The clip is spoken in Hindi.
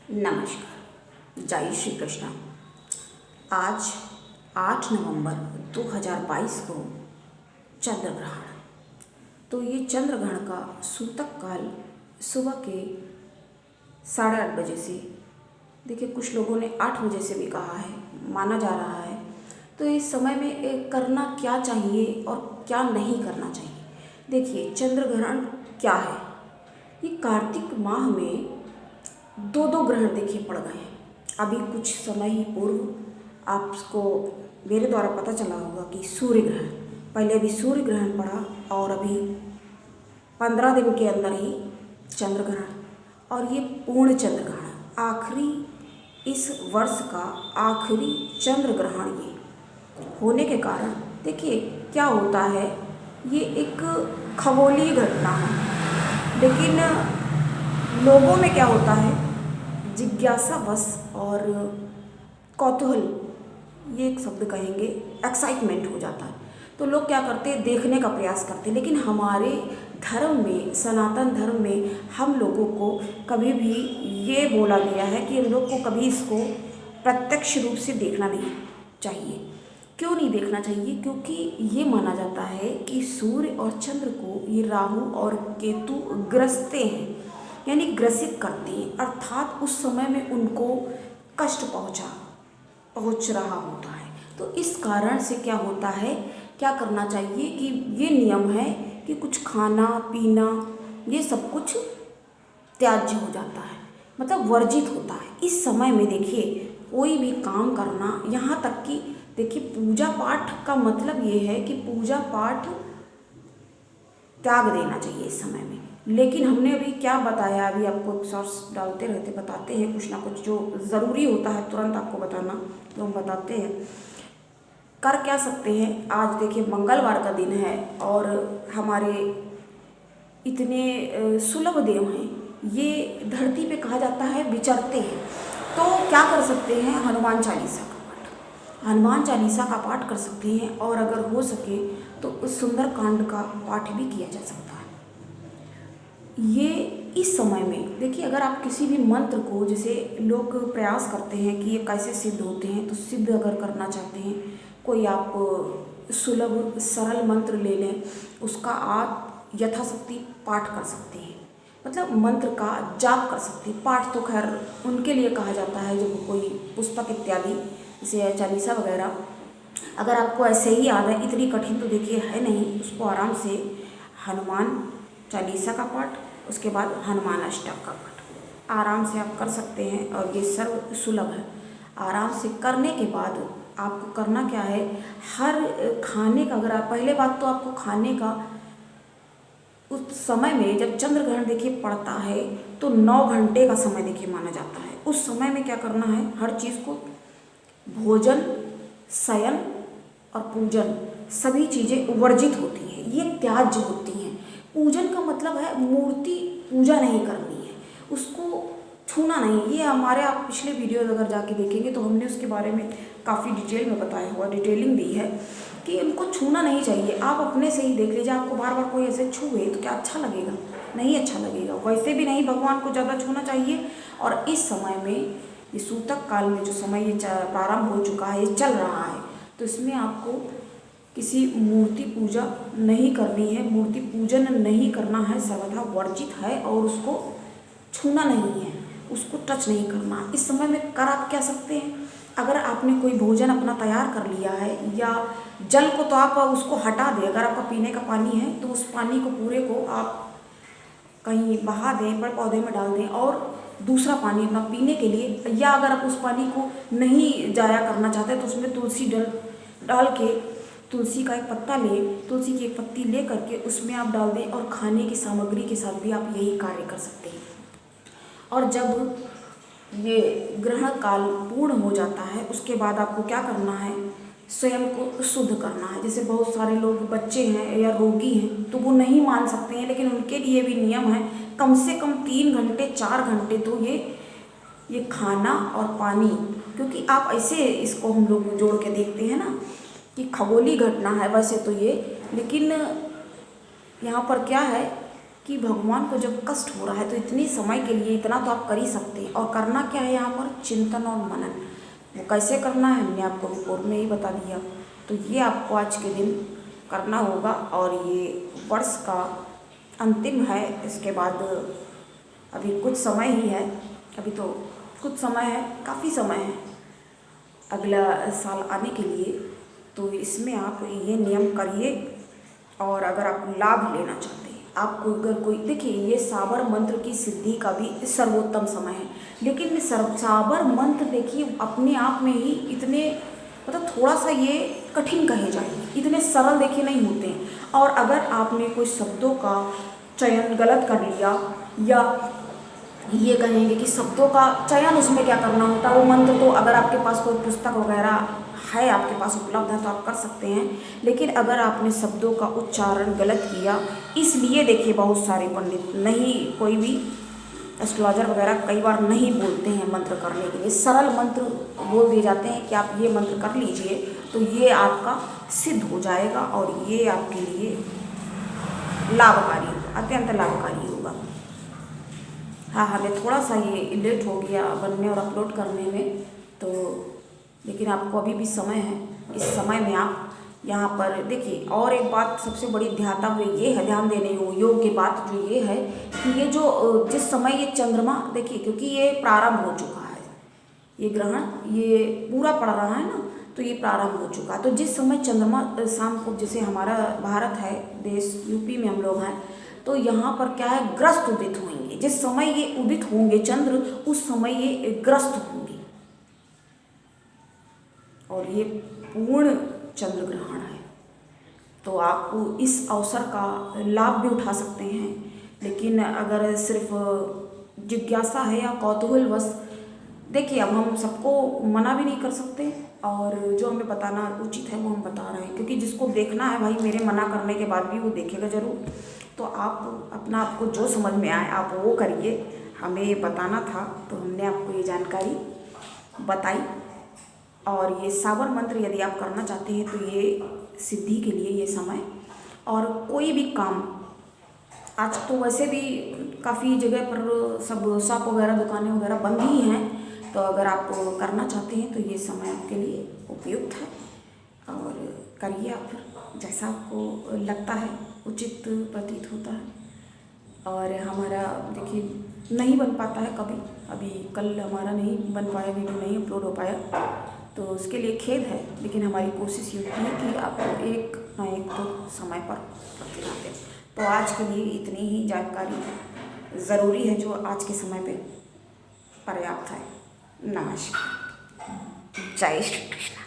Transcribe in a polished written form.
नमस्कार। जय श्री कृष्ण। आज 8 नवंबर 2022 को चंद्र ग्रहण। तो ये चंद्र ग्रहण का सूतक काल सुबह के 8:30 बजे से, देखिए कुछ लोगों ने 8 बजे से भी कहा है, माना जा रहा है। तो इस समय में करना क्या चाहिए और क्या नहीं करना चाहिए। देखिए चंद्र ग्रहण क्या है। ये कार्तिक माह में दो ग्रहण देखिए पड़ गए हैं। अभी कुछ समय ही पूर्व आपको मेरे द्वारा पता चला होगा कि सूर्य ग्रहण, पहले अभी सूर्य ग्रहण पड़ा और अभी 15 दिन के अंदर ही चंद्र ग्रहण, और ये पूर्ण चंद्र ग्रहण आखिरी इस वर्ष का आखिरी चंद्र ग्रहण ये होने के कारण देखिए क्या होता है। ये एक खगोलीय घटना है, लेकिन लोगों में क्या होता है, जिज्ञासावश और कौतूहल, ये एक शब्द कहेंगे, एक्साइटमेंट हो जाता है। तो लोग क्या करते हैं, देखने का प्रयास करते हैं। लेकिन हमारे धर्म में, सनातन धर्म में हम लोगों को कभी भी ये बोला गया है कि हम लोग को कभी इसको प्रत्यक्ष रूप से देखना नहीं चाहिए। क्यों नहीं देखना चाहिए? क्योंकि ये माना जाता है कि सूर्य और चंद्र को ये राहु और केतु ग्रसते हैं, यानी ग्रसित करते हैं, अर्थात उस समय में उनको कष्ट पहुंच रहा होता है। तो इस कारण से क्या होता है, क्या करना चाहिए कि ये नियम है कि कुछ खाना पीना ये सब कुछ त्याज्य हो जाता है, मतलब वर्जित होता है इस समय में। देखिए कोई भी काम करना, यहाँ तक कि देखिए पूजा पाठ का मतलब ये है कि पूजा पाठ त्याग देना चाहिए इस समय में। लेकिन हमने अभी क्या बताया, अभी आपको शॉर्ट्स डालते रहते, बताते हैं कुछ ना कुछ जो ज़रूरी होता है तुरंत आपको बताना, तो हम बताते हैं। कर क्या सकते हैं, आज देखिए मंगलवार का दिन है और हमारे इतने सुलभ देव हैं, ये धरती पे कहा जाता है विचरते हैं। तो क्या कर सकते हैं, हनुमान चालीसा का पाठ कर सकते हैं, और अगर हो सके तो उस सुंदर कांड का पाठ भी किया जा सकता है। ये इस समय में देखिए, अगर आप किसी भी मंत्र को, जैसे लोग प्रयास करते हैं कि ये कैसे सिद्ध होते हैं, तो सिद्ध अगर करना चाहते हैं, कोई आप सुलभ सरल मंत्र ले लें, उसका आप यथाशक्ति पाठ कर सकते हैं, मतलब मंत्र का जाप कर सकते हैं। पाठ तो खैर उनके लिए कहा जाता है जब कोई पुस्तक इत्यादि जैसे चालीसा वगैरह, अगर आपको ऐसे ही याद है, इतनी कठिन तो देखिए है नहीं, उसको आराम से हनुमान चालीसा का पाठ, उसके बाद हनुमान अष्टक का पाठ आराम से आप कर सकते हैं, और ये सर्व सुलभ है। आराम से करने के बाद आपको करना क्या है, हर खाने का, अगर आप, पहले बात तो आपको खाने का उस समय में जब चंद्र ग्रहण देखिए पड़ता है तो 9 घंटे का समय देखिए माना जाता है। उस समय में क्या करना है, हर चीज़ को, भोजन, शयन और पूजन, सभी चीज़ें वर्जित होती हैं, ये त्याज्य होती हैं। पूजन का मतलब है मूर्ति पूजा नहीं करनी है, उसको छूना नहीं। ये हमारे, आप पिछले वीडियो अगर जाके देखेंगे तो हमने उसके बारे में काफ़ी डिटेल में बताया हुआ, डिटेलिंग दी है कि उनको छूना नहीं चाहिए। आप अपने से ही देख लीजिए, आपको बार बार कोई ऐसे छूए तो क्या अच्छा लगेगा? नहीं अच्छा लगेगा। वैसे भी नहीं भगवान को ज़्यादा छूना चाहिए। और इस समय में, ये सूतक काल में जो समय ये प्रारंभ हो चुका है, ये चल रहा है, तो इसमें आपको किसी मूर्ति पूजा नहीं करनी है, मूर्ति पूजन नहीं करना है, सर्वथा वर्जित है, और उसको छूना नहीं है, उसको टच नहीं करना। इस समय में कर आप क्या सकते हैं, अगर आपने कोई भोजन अपना तैयार कर लिया है, या जल को तो आप उसको हटा दें, अगर आपका पीने का पानी है तो उस पानी को पूरे को आप कहीं बहा दें, पेड़ पौधे में डाल दें, और दूसरा पानी अपना पीने के लिए, या अगर आप उस पानी को नहीं जाया करना चाहते तो उसमें तुलसी डाल के, तुलसी का एक पत्ता ले, तुलसी की एक पत्ती ले करके उसमें आप डाल दें, और खाने की सामग्री के साथ भी आप यही कार्य कर सकते हैं। और जब ये ग्रहण काल पूर्ण हो जाता है, उसके बाद आपको क्या करना है, स्वयं को शुद्ध करना है। जैसे बहुत सारे लोग बच्चे हैं या रोगी हैं तो वो नहीं मान सकते हैं, लेकिन उनके लिए भी नियम है, कम से कम 3 घंटे 4 घंटे तो ये खाना और पानी, क्योंकि आप ऐसे इसको हम लोग जोड़ के देखते हैं ना कि खगोलीय घटना है वैसे तो ये, लेकिन यहाँ पर क्या है कि भगवान को जब कष्ट हो रहा है तो इतने समय के लिए इतना तो आप कर ही सकते हैं। और करना क्या है यहाँ पर, चिंतन और मनन। वो कैसे करना है हमने आपको रिपोर्ट में ही बता दिया। तो ये आपको आज के दिन करना होगा। और ये वर्ष का अंतिम है, इसके बाद अभी कुछ समय ही है, अभी तो कुछ समय है, काफ़ी समय है अगला साल आने के लिए। तो इसमें आप ये नियम करिए। और अगर आप लाभ लेना चाहते हैं, आपको अगर कोई, देखिए ये साबर मंत्र की सिद्धि का भी सर्वोत्तम समय है। लेकिन साबर मंत्र देखिए अपने आप में ही इतने, मतलब थोड़ा सा ये कठिन कहे जाएंगे, इतने सरल देखिए नहीं होते हैं। और अगर आपने कोई शब्दों का चयन गलत कर लिया, या ये कहेंगे कि शब्दों का चयन उसमें क्या करना होता है, वो मंत्र तो अगर आपके पास कोई पुस्तक वगैरह है, आपके पास उपलब्ध है तो आप कर सकते हैं। लेकिन अगर आपने शब्दों का उच्चारण गलत किया, इसलिए देखिए बहुत सारे पंडित नहीं, कोई भी एस्ट्रोलॉजर वगैरह कई बार नहीं बोलते हैं मंत्र करने के लिए। सरल मंत्र बोल दिए जाते हैं कि आप ये मंत्र कर लीजिए तो ये आपका सिद्ध हो जाएगा और ये आपके लिए लाभकारी होगा, अत्यंत लाभकारी होगा। हाँ, हमें थोड़ा सा ये लेट हो गया बनने और अपलोड करने में, तो लेकिन आपको अभी भी समय है। इस समय में आप यहाँ पर देखिए। और एक बात सबसे बड़ी ध्यान देने योग्य बात जो ये है कि ये जो जिस समय ये चंद्रमा, देखिए क्योंकि ये प्रारंभ हो चुका है, ये ग्रहण ये पूरा पड़ रहा है ना, तो ये प्रारंभ हो चुका है। तो जिस समय चंद्रमा शाम को, जैसे हमारा भारत है देश, यूपी में हम लोग हैं, तो यहाँ पर क्या है, ग्रस्त उदित होंगे। जिस समय ये उदित होंगे चंद्र, उस समय ये ग्रस्त होंगे और ये पूर्ण चंद्र ग्रहण है। तो आप इस अवसर का लाभ भी उठा सकते हैं। लेकिन अगर सिर्फ जिज्ञासा है या कौतूहलवश, देखिए अब हम सबको मना भी नहीं कर सकते, और जो हमें बताना उचित है वो हम बता रहे हैं, क्योंकि जिसको देखना है भाई, मेरे मना करने के बाद भी वो देखेगा ज़रूर। तो आप अपना, आपको जो समझ में आए आप वो करिए। हमें ये बताना था तो हमने आपको ये जानकारी बताई। और ये साबर मंत्र यदि आप करना चाहते हैं तो ये सिद्धि के लिए ये समय, और कोई भी काम, आज तो वैसे भी काफ़ी जगह पर सब शॉप वगैरह, दुकानें वगैरह बंद ही हैं, तो अगर आप करना चाहते हैं तो ये समय आपके लिए उपयुक्त है। और करिए आप, फिर जैसा आपको लगता है, उचित प्रतीत होता है। और हमारा देखिए नहीं बन पाता है कभी, अभी कल हमारा नहीं बन पाया, वीडियो नहीं अपलोड हो पाया, तो उसके लिए खेद है। लेकिन हमारी कोशिश ये होती है कि आपको एक ना एक तो समय पर प्रतिक्रिया दें। तो आज के लिए इतनी ही जानकारी ज़रूरी है जो आज के समय पे पर्याप्त है। नमस्कार, जय श्री कृष्ण।